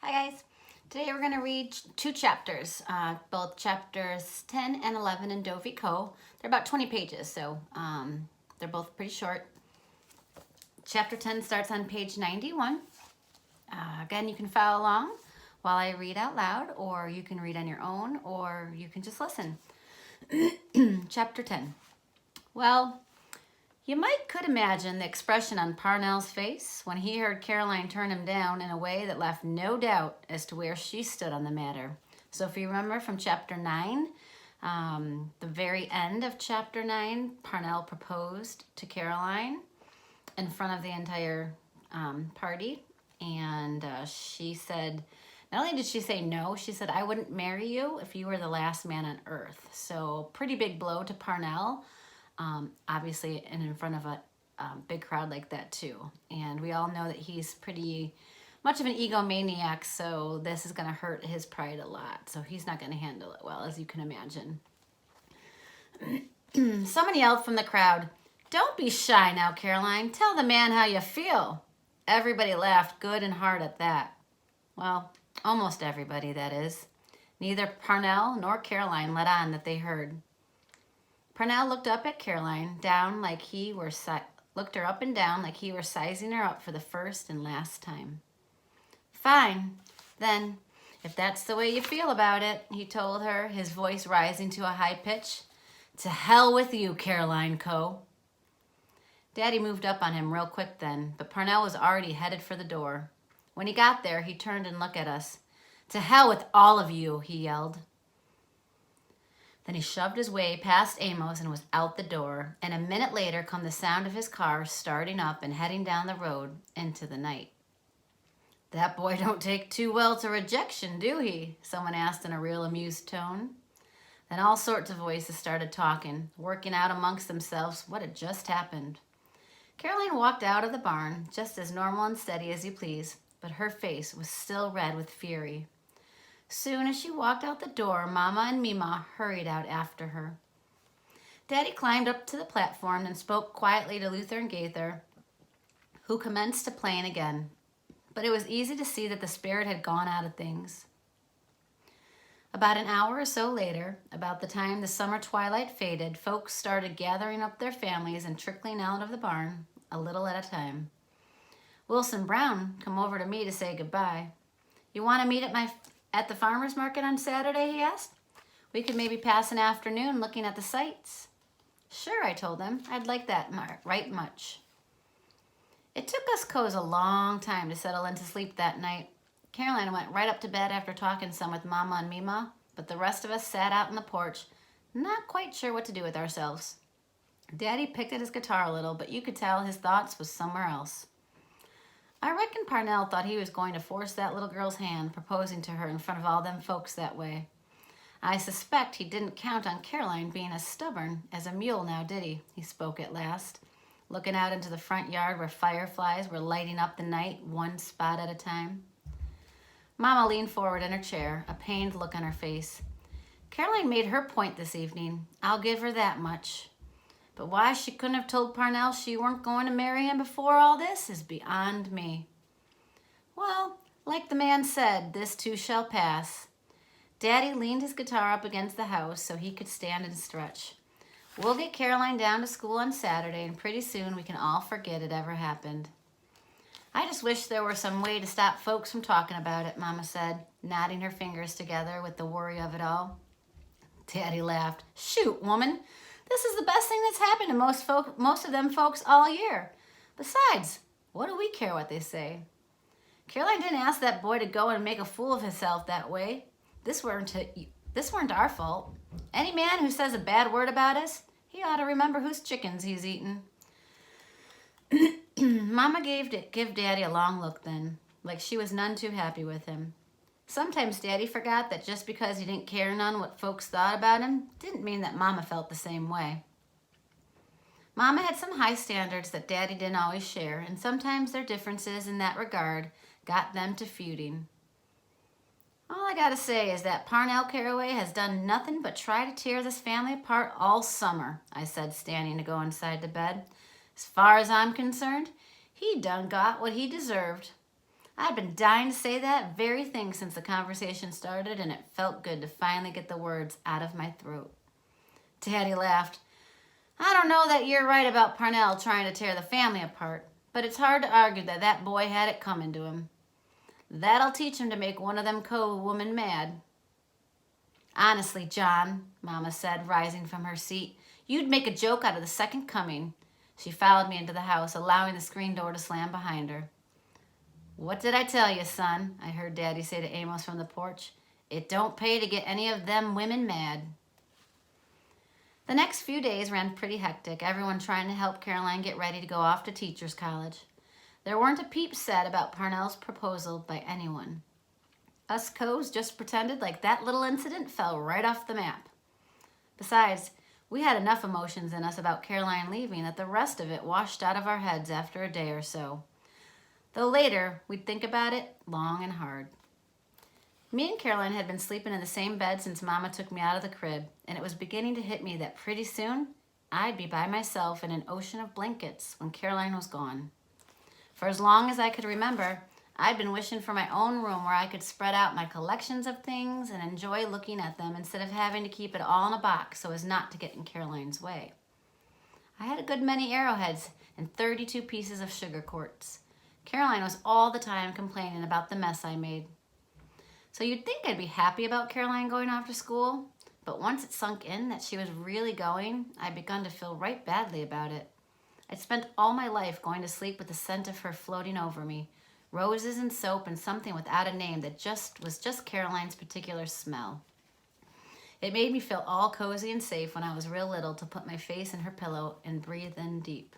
Hi guys. Today we're going to read two chapters, both chapters 10 and 11 in Dovey Co. They're about 20 pages, so they're both pretty short. Chapter 10 starts on page 91. Again, you can follow along while I read out loud, or you can read on your own, or you can just listen. Chapter 10. Well, you could imagine the expression on Parnell's face when he heard Caroline turn him down in a way that left no doubt as to where she stood on the matter. So if you remember from chapter 9, the very end of chapter 9, Parnell proposed to Caroline in front of the entire party. And she said, not only did she say no, she said, I wouldn't marry you if you were the last man on earth. So pretty big blow to Parnell. Obviously, and in front of a big crowd like that too. And we all know that he's pretty much of an egomaniac, so this is going to hurt his pride a lot. So he's not going to handle it well, as you can imagine. Someone yelled from the crowd, "Don't be shy now, Caroline. Tell the man how you feel." Everybody laughed good and hard at that. Well, almost everybody, that is. Neither Parnell nor Caroline let on that they heard. Parnell looked up at Caroline, looked her up and down like he were sizing her up for the first and last time. Fine, then, if that's the way you feel about it, he told her, his voice rising to a high pitch. To hell with you, Caroline Co. Daddy moved up on him real quick then, but Parnell was already headed for the door. When he got there, he turned and looked at us. To hell with all of you, he yelled. Then he shoved his way past Amos and was out the door, and a minute later come the sound of his car starting up and heading down the road into the night. That boy don't take too well to rejection, do he? Someone asked in a real amused tone. Then all sorts of voices started talking, working out amongst themselves what had just happened. Caroline walked out of the barn, just as normal and steady as you please, but her face was still red with fury. Soon as she walked out the door, Mama and Mima hurried out after her. Daddy climbed up to the platform and spoke quietly to Luther and Gaither, who commenced to playing again. But it was easy to see that the spirit had gone out of things. About an hour or so later, about the time the summer twilight faded, folks started gathering up their families and trickling out of the barn, a little at a time. Wilson Brown come over to me to say goodbye. You want to meet at the farmer's market on Saturday, he asked. We could maybe pass an afternoon looking at the sights. Sure, I told him. I'd like that right much. It took us Coes a long time to settle into sleep that night. Caroline went right up to bed after talking some with Mama and Mima, but the rest of us sat out on the porch, not quite sure what to do with ourselves. Daddy picked at his guitar a little, but you could tell his thoughts was somewhere else. I reckon Parnell thought he was going to force that little girl's hand, proposing to her in front of all them folks that way. I suspect he didn't count on Caroline being as stubborn as a mule now, did he? He spoke at last, looking out into the front yard where fireflies were lighting up the night, one spot at a time. Mama leaned forward in her chair, a pained look on her face. Caroline made her point this evening. I'll give her that much. But why she couldn't have told Parnell she weren't going to marry him before all this is beyond me. Well, like the man said, this too shall pass. Daddy leaned his guitar up against the house so he could stand and stretch. We'll get Caroline down to school on Saturday, and pretty soon we can all forget it ever happened. I just wish there were some way to stop folks from talking about it, Mama said, knotting her fingers together with the worry of it all. Daddy laughed. Shoot, woman. This is the best thing that's happened to most of them folks all year. Besides, what do we care what they say? Caroline didn't ask that boy to go and make a fool of himself that way. This weren't our fault. Any man who says a bad word about us, he ought to remember whose chickens he's eaten. Mama give Daddy a long look then, like she was none too happy with him. Sometimes Daddy forgot that just because he didn't care none what folks thought about him didn't mean that Mama felt the same way. Mama had some high standards that Daddy didn't always share, and sometimes their differences in that regard got them to feuding. All I gotta say is that Parnell Caraway has done nothing but try to tear this family apart all summer, I said, standing to go inside the bed. As far as I'm concerned, he done got what he deserved. I'd been dying to say that very thing since the conversation started, and it felt good to finally get the words out of my throat. Daddy laughed. I don't know that you're right about Parnell trying to tear the family apart, but it's hard to argue that that boy had it coming to him. That'll teach him to make one of them women mad. Honestly, John, Mama said, rising from her seat, you'd make a joke out of the second coming. She followed me into the house, allowing the screen door to slam behind her. What did I tell you, son? I heard Daddy say to Amos from the porch. It don't pay to get any of them women mad. The next few days ran pretty hectic, everyone trying to help Caroline get ready to go off to teacher's college. There weren't a peep said about Parnell's proposal by anyone. Us Coes just pretended like that little incident fell right off the map. Besides, we had enough emotions in us about Caroline leaving that the rest of it washed out of our heads after a day or so. Though later, we'd think about it long and hard. Me and Caroline had been sleeping in the same bed since Mama took me out of the crib, and it was beginning to hit me that pretty soon I'd be by myself in an ocean of blankets when Caroline was gone. For as long as I could remember, I'd been wishing for my own room where I could spread out my collections of things and enjoy looking at them instead of having to keep it all in a box so as not to get in Caroline's way. I had a good many arrowheads and 32 pieces of sugar quartz. Caroline was all the time complaining about the mess I made. So you'd think I'd be happy about Caroline going off to school, but once it sunk in that she was really going, I'd begun to feel right badly about it. I'd spent all my life going to sleep with the scent of her floating over me, roses and soap and something without a name that was just Caroline's particular smell. It made me feel all cozy and safe when I was real little to put my face in her pillow and breathe in deep.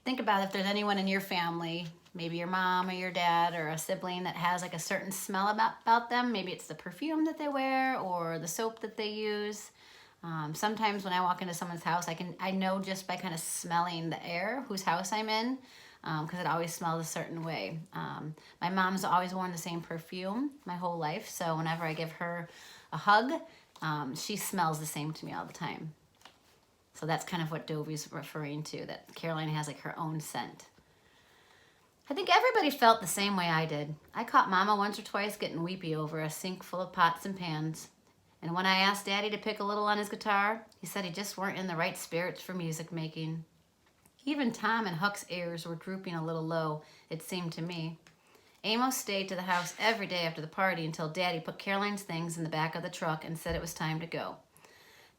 Think about if there's anyone in your family, maybe your mom or your dad or a sibling that has like a certain smell about them. Maybe it's the perfume that they wear or the soap that they use. Sometimes when I walk into someone's house, I know just by kind of smelling the air whose house I'm in, because it always smells a certain way. My mom's always worn the same perfume my whole life, so whenever I give her a hug, she smells the same to me all the time. So that's kind of what Dovey's referring to, that Caroline has like her own scent. I think everybody felt the same way I did. I caught Mama once or twice getting weepy over a sink full of pots and pans. And when I asked Daddy to pick a little on his guitar, he said he just weren't in the right spirits for music making. Even Tom and Huck's ears were drooping a little low, it seemed to me. Amos stayed to the house every day after the party until Daddy put Caroline's things in the back of the truck and said it was time to go.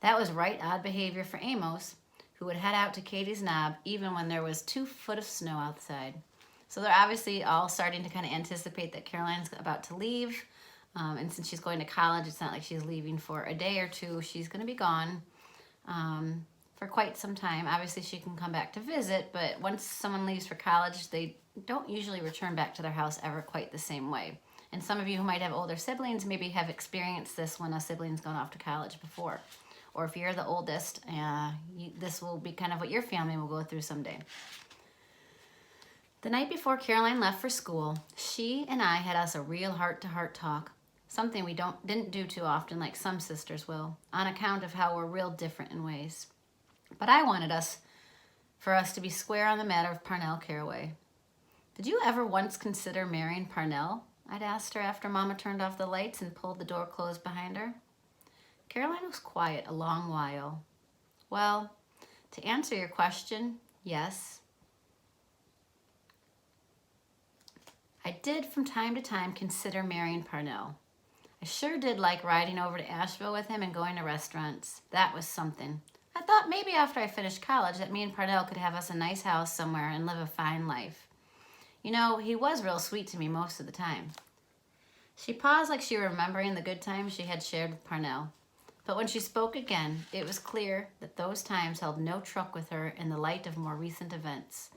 That was right odd behavior for Amos, who would head out to Katie's Knob even when there was 2 foot of snow outside. So they're obviously all starting to kind of anticipate that Caroline's about to leave. And since she's going to college, it's not like she's leaving for a day or two. She's going to be gone for quite some time. Obviously, she can come back to visit, but once someone leaves for college, they don't usually return back to their house ever quite the same way. And some of you who might have older siblings maybe have experienced this when a sibling's gone off to college before. Or if you're the oldest, this will be kind of what your family will go through someday. The night before Caroline left for school, she and I had us a real heart-to-heart talk, something we didn't do too often like some sisters will, on account of how we're real different in ways. But I wanted for us to be square on the matter of Parnell Caraway. Did you ever once consider marrying Parnell? I'd asked her after Mama turned off the lights and pulled the door closed behind her. Caroline was quiet a long while. Well, to answer your question, yes. I did from time to time consider marrying Parnell. I sure did like riding over to Asheville with him and going to restaurants. That was something. I thought maybe after I finished college that me and Parnell could have us a nice house somewhere and live a fine life. You know, he was real sweet to me most of the time. She paused like she were remembering the good times she had shared with Parnell. But when she spoke again, it was clear that those times held no truck with her in the light of more recent events.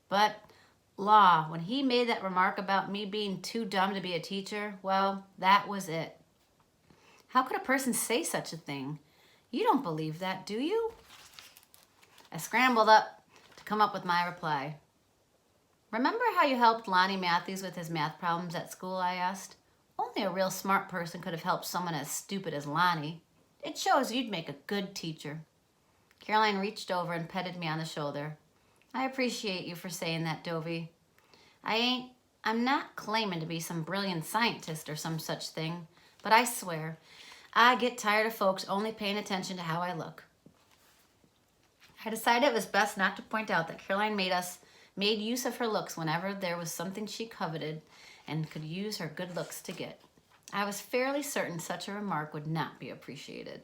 But, law, when he made that remark about me being too dumb to be a teacher, well, that was it. How could a person say such a thing? You don't believe that, do you? I scrambled up to come up with my reply. Remember how you helped Lonnie Matthews with his math problems at school, I asked. Only a real smart person could have helped someone as stupid as Lonnie. It shows you'd make a good teacher. Caroline reached over and petted me on the shoulder. I appreciate you for saying that, Dovey. I'm not claiming to be some brilliant scientist or some such thing, but I swear, I get tired of folks only paying attention to how I look. I decided it was best not to point out that Caroline made use of her looks whenever there was something she coveted and could use her good looks to get. I was fairly certain such a remark would not be appreciated.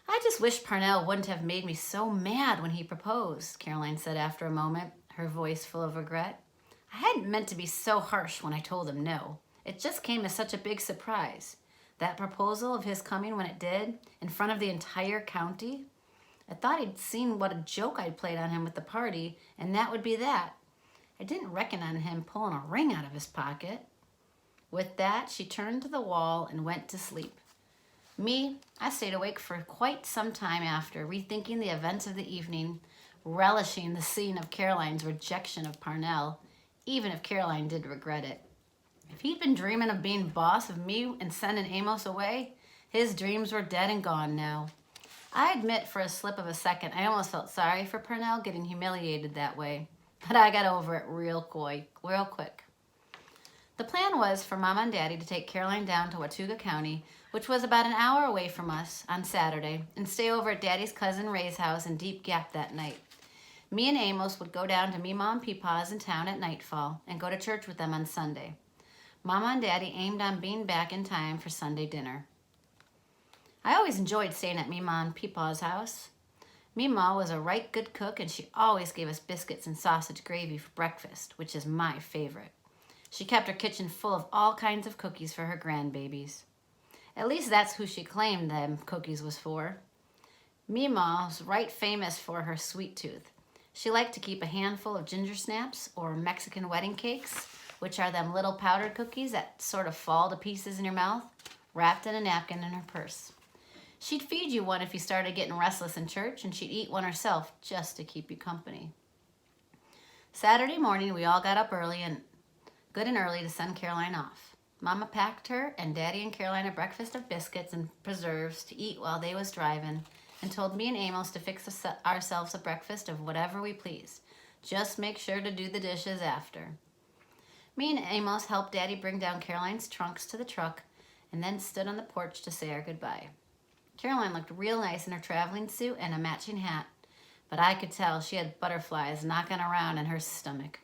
I just wish Parnell wouldn't have made me so mad when he proposed, Caroline said after a moment, her voice full of regret. I hadn't meant to be so harsh when I told him no. It just came as such a big surprise. That proposal of his coming when it did, in front of the entire county. I thought he'd seen what a joke I'd played on him with the party, and that would be that. I didn't reckon on him pulling a ring out of his pocket. With that, she turned to the wall and went to sleep. Me, I stayed awake for quite some time after, rethinking the events of the evening, relishing the scene of Caroline's rejection of Parnell, even if Caroline did regret it. If he'd been dreaming of being boss of me and sending Amos away, his dreams were dead and gone now. I admit for a slip of a second, I almost felt sorry for Parnell getting humiliated that way, but I got over it real quick. The plan was for Mama and Daddy to take Caroline down to Watauga County, which was about an hour away from us, on Saturday, and stay over at Daddy's cousin Ray's house in Deep Gap that night. Me and Amos would go down to Meemaw and Peepaw's in town at nightfall and go to church with them on Sunday. Mama and Daddy aimed on being back in time for Sunday dinner. I always enjoyed staying at Meemaw and Peepaw's house. Meemaw was a right good cook, and she always gave us biscuits and sausage gravy for breakfast, which is my favorite. She kept her kitchen full of all kinds of cookies for her grandbabies. At least that's who she claimed them cookies was for. Meemaw was right famous for her sweet tooth. She liked to keep a handful of ginger snaps or Mexican wedding cakes, which are them little powdered cookies that sort of fall to pieces in your mouth, wrapped in a napkin in her purse. She'd feed you one if you started getting restless in church, and she'd eat one herself just to keep you company. Saturday morning, we all got up good and early to send Caroline off. Mama packed her and Daddy and Caroline a breakfast of biscuits and preserves to eat while they was driving, and told me and Amos to fix ourselves a breakfast of whatever we pleased. Just make sure to do the dishes after. Me and Amos helped Daddy bring down Caroline's trunks to the truck and then stood on the porch to say our goodbye. Caroline looked real nice in her traveling suit and a matching hat, but I could tell she had butterflies knocking around in her stomach.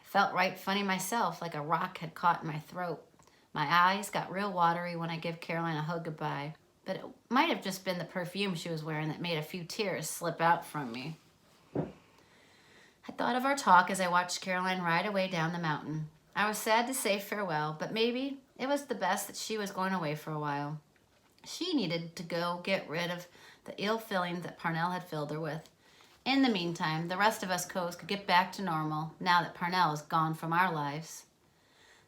I felt right funny myself, like a rock had caught in my throat. My eyes got real watery when I gave Caroline a hug goodbye, but it might have just been the perfume she was wearing that made a few tears slip out from me. I thought of our talk as I watched Caroline ride away down the mountain. I was sad to say farewell, but maybe it was the best that she was going away for a while. She needed to go get rid of the ill feelings that Parnell had filled her with. In the meantime, the rest of us coes could get back to normal now that Parnell is gone from our lives.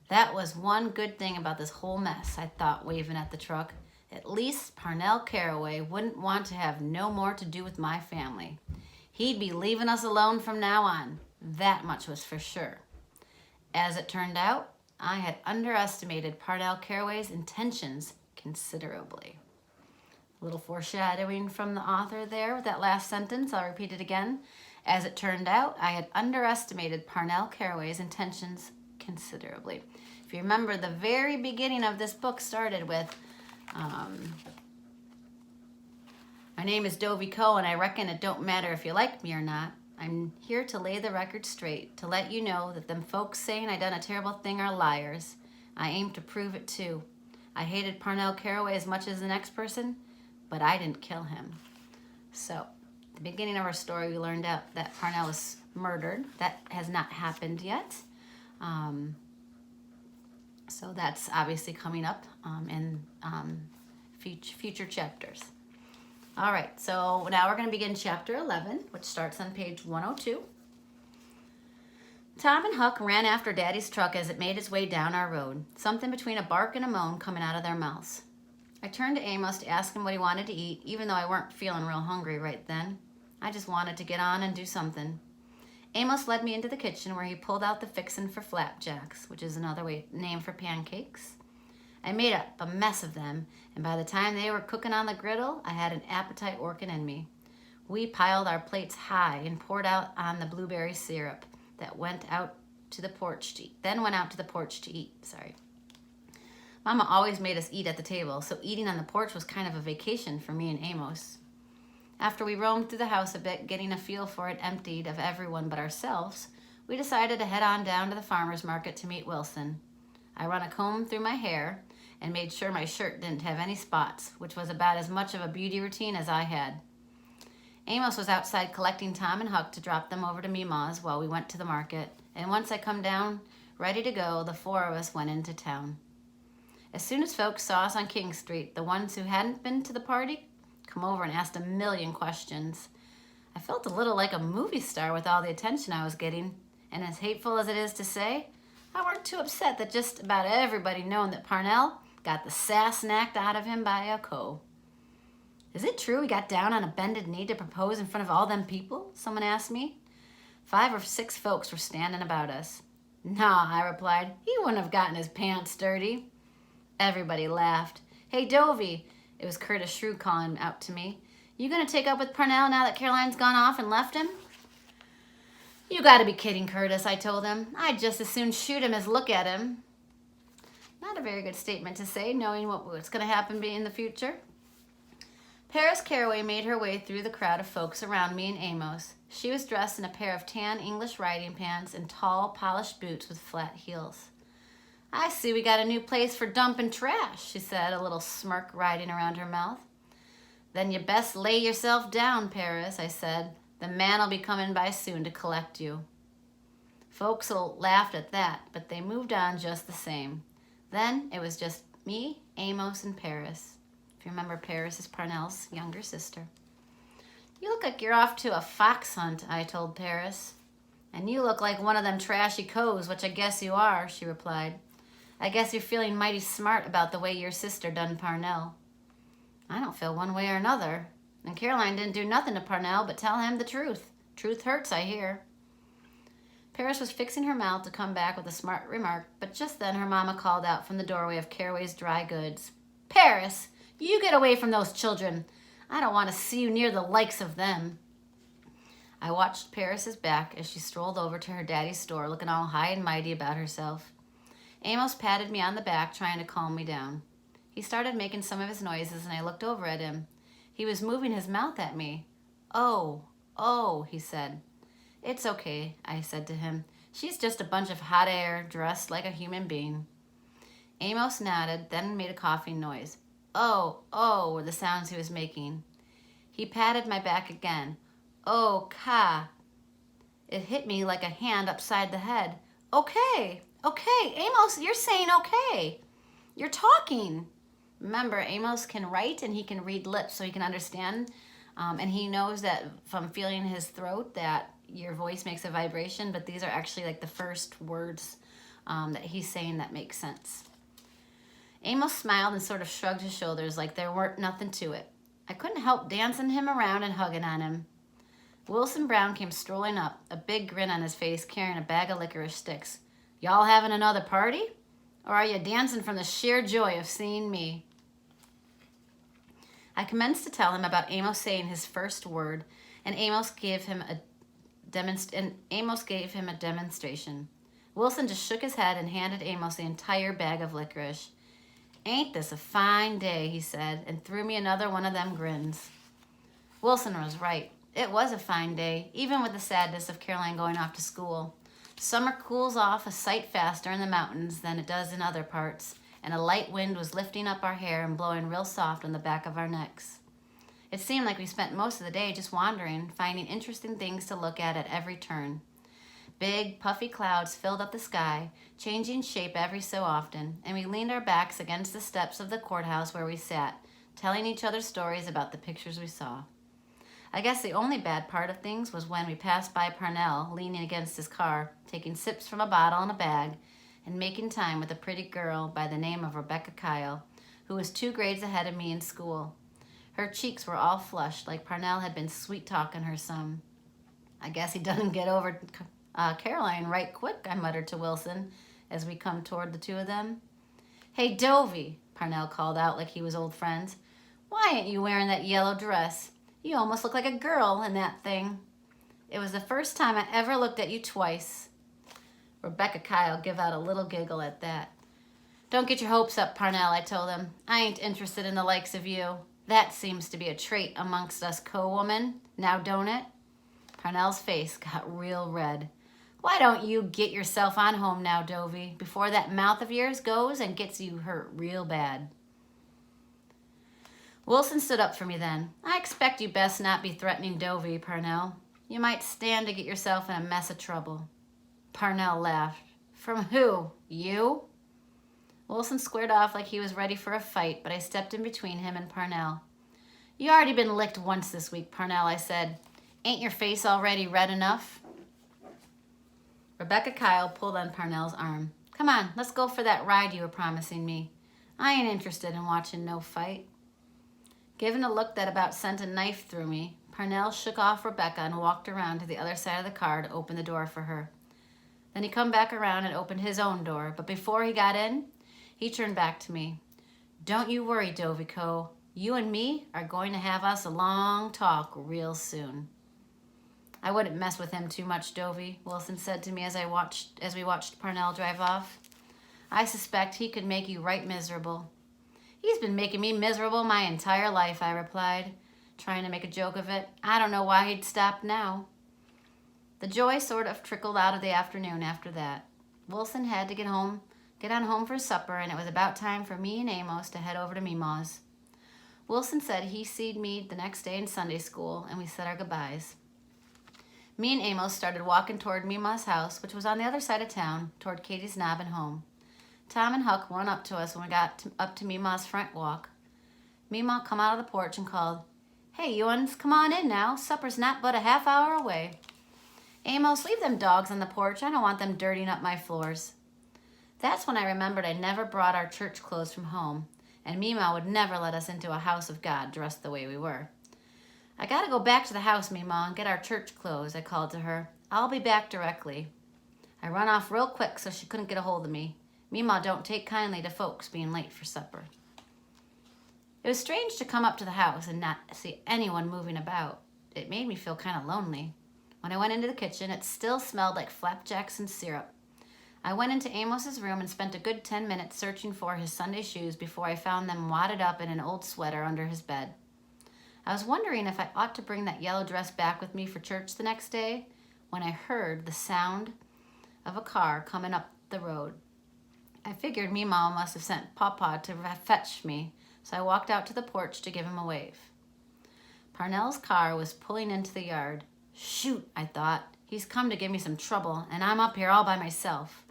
That was one good thing about this whole mess, I thought, waving at the truck. At least Parnell Caraway wouldn't want to have no more to do with my family. He'd be leaving us alone from now on. That much was for sure. As it turned out, I had underestimated Parnell Caraway's intentions considerably. A little foreshadowing from the author there with that last sentence. I'll repeat it again. As it turned out, I had underestimated Parnell Caraway's intentions considerably. If you remember, the very beginning of this book started with, my name is Dovey Coe, and I reckon it don't matter if you like me or not. I'm here to lay the record straight, to let you know that them folks saying I done a terrible thing are liars. I aim to prove it too. I hated Parnell Caraway as much as the next person, but I didn't kill him. So, at the beginning of our story, we learned out that Parnell was murdered. That has not happened yet. So that's obviously coming up in future chapters. All right, so now we're going to begin chapter 11, which starts on page 102. Tom and Huck ran after Daddy's truck as it made its way down our road, something between a bark and a moan coming out of their mouths. I turned to Amos to ask him what he wanted to eat, even though I weren't feeling real hungry right then. I just wanted to get on and do something. Amos led me into the kitchen where he pulled out the fixin' for flapjacks, which is another name for pancakes. I made up a mess of them, and by the time they were cooking on the griddle, I had an appetite working in me. We piled our plates high and poured out on the blueberry syrup that went out to the porch to eat. Then went out to the porch to eat. Sorry. Mama always made us eat at the table, so eating on the porch was kind of a vacation for me and Amos. After we roamed through the house a bit, getting a feel for it emptied of everyone but ourselves, we decided to head on down to the farmer's market to meet Wilson. I run a comb through my hair and made sure my shirt didn't have any spots, which was about as much of a beauty routine as I had. Amos was outside collecting Tom and Huck to drop them over to Meemaw's while we went to the market, and once I come down, ready to go, the four of us went into town. As soon as folks saw us on King Street, the ones who hadn't been to the party come over and asked a million questions. I felt a little like a movie star with all the attention I was getting, and as hateful as it is to say, I weren't too upset that just about everybody known that Parnell got the sass knocked out of him by a co. Is it true he got down on a bended knee to propose in front of all them people? Someone asked me. 5 or 6 folks were standing about us. Nah, I replied, he wouldn't have gotten his pants dirty. Everybody laughed. Hey, Dovey, it was Curtis Shrew calling out to me. You gonna take up with Parnell now that Caroline's gone off and left him? You gotta be kidding, Curtis, I told him. I'd just as soon shoot him as look at him. Not a very good statement to say, knowing what's gonna happen in the future. Paris Caraway made her way through the crowd of folks around me and Amos. She was dressed in a pair of tan English riding pants and tall, polished boots with flat heels. I see we got a new place for dumping trash, she said, a little smirk riding around her mouth. Then you best lay yourself down, Paris, I said. The man'll be coming by soon to collect you. Folks laughed at that, but they moved on just the same. Then it was just me, Amos, and Paris. If you remember, Paris is Parnell's younger sister. You look like you're off to a fox hunt, I told Paris. And you look like one of them trashy coes, which I guess you are, she replied. I guess you're feeling mighty smart about the way your sister done Parnell. I don't feel one way or another. And Caroline didn't do nothing to Parnell but tell him the truth. Truth hurts, I hear. Paris was fixing her mouth to come back with a smart remark, but just then her mama called out from the doorway of Caraway's Dry Goods. Paris, you get away from those children. I don't want to see you near the likes of them. I watched Paris's back as she strolled over to her daddy's store looking all high and mighty about herself. Amos patted me on the back, trying to calm me down. He started making some of his noises, and I looked over at him. He was moving his mouth at me. Oh, he said. It's okay, I said to him. She's just a bunch of hot air dressed like a human being. Amos nodded, then made a coughing noise. Oh, were the sounds he was making. He patted my back again. Oh, ka. It hit me like a hand upside the head. Okay, Amos, you're saying okay. You're talking. Remember, Amos can write and he can read lips, so he can understand. And he knows that from feeling his throat that your voice makes a vibration, but these are actually like the first words that he's saying that make sense. Amos smiled and sort of shrugged his shoulders like there weren't nothing to it. I couldn't help dancing him around and hugging on him. Wilson Brown came strolling up, a big grin on his face, carrying a bag of licorice sticks. Y'all having another party? Or are you dancing from the sheer joy of seeing me? I commenced to tell him about Amos saying his first word, and Amos gave him a demonstration. Wilson just shook his head and handed Amos the entire bag of licorice. Ain't this a fine day, he said, and threw me another one of them grins. Wilson was right. It was a fine day, even with the sadness of Caroline going off to school. Summer cools off a sight faster in the mountains than it does in other parts, and a light wind was lifting up our hair and blowing real soft on the back of our necks. It seemed like we spent most of the day just wandering, finding interesting things to look at every turn. Big, puffy clouds filled up the sky, changing shape every so often, and we leaned our backs against the steps of the courthouse where we sat, telling each other stories about the pictures we saw. I guess the only bad part of things was when we passed by Parnell, leaning against his car, taking sips from a bottle in a bag, and making time with a pretty girl by the name of Rebecca Kyle, who was 2 grades ahead of me in school. Her cheeks were all flushed, like Parnell had been sweet-talking her some. I guess he doesn't get over Caroline right quick, I muttered to Wilson as we come toward the 2 of them. Hey, Dovey, Parnell called out like he was old friends. Why ain't you wearing that yellow dress? You almost look like a girl in that thing. It was the first time I ever looked at you twice. Rebecca Kyle gave out a little giggle at that. Don't get your hopes up, Parnell, I told him. I ain't interested in the likes of you. That seems to be a trait amongst us co-women, now don't it? Parnell's face got real red. Why don't you get yourself on home now, Dovey, before that mouth of yours goes and gets you hurt real bad? Wilson stood up for me then. I expect you best not be threatening Dovey, Parnell. You might stand to get yourself in a mess of trouble. Parnell laughed. From who? You? Wilson squared off like he was ready for a fight, but I stepped in between him and Parnell. You already been licked once this week, Parnell, I said. Ain't your face already red enough? Rebecca Kyle pulled on Parnell's arm. Come on, let's go for that ride you were promising me. I ain't interested in watching no fight. Given a look that about sent a knife through me, Parnell shook off Rebecca and walked around to the other side of the car to open the door for her. Then he come back around and opened his own door, but before he got in, he turned back to me. Don't you worry, Dovico. You and me are going to have us a long talk real soon. I wouldn't mess with him too much, Dovey, Wilson said to me as we watched Parnell drive off. I suspect he could make you right miserable. He's been making me miserable my entire life, I replied, trying to make a joke of it. I don't know why he'd stop now. The joy sort of trickled out of the afternoon after that. Wilson had to get on home for supper, and it was about time for me and Amos to head over to Meemaw's. Wilson said he see'd me the next day in Sunday school, and we said our goodbyes. Me and Amos started walking toward Meemaw's house, which was on the other side of town, toward Katie's Knob and home. Tom and Huck run up to us when we got up to Meemaw's front walk. Meemaw come out of the porch and called, Hey, you uns, come on in now. Supper's not but a half hour away. Amos, leave them dogs on the porch. I don't want them dirtying up my floors. That's when I remembered I never brought our church clothes from home, and Meemaw would never let us into a house of God dressed the way we were. I gotta go back to the house, Meemaw, and get our church clothes, I called to her. I'll be back directly. I run off real quick so she couldn't get a hold of me. Meemaw don't take kindly to folks being late for supper. It was strange to come up to the house and not see anyone moving about. It made me feel kind of lonely. When I went into the kitchen, it still smelled like flapjacks and syrup. I went into Amos's room and spent a good 10 minutes searching for his Sunday shoes before I found them wadded up in an old sweater under his bed. I was wondering if I ought to bring that yellow dress back with me for church the next day when I heard the sound of a car coming up the road. I figured Meemaw must have sent Pawpaw to fetch me, so I walked out to the porch to give him a wave. Parnell's car was pulling into the yard. Shoot, I thought. He's come to give me some trouble, and I'm up here all by myself.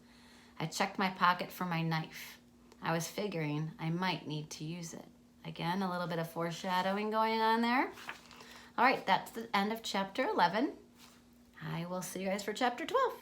I checked my pocket for my knife. I was figuring I might need to use it. Again, a little bit of foreshadowing going on there. All right, that's the end of chapter 11. I will see you guys for chapter 12.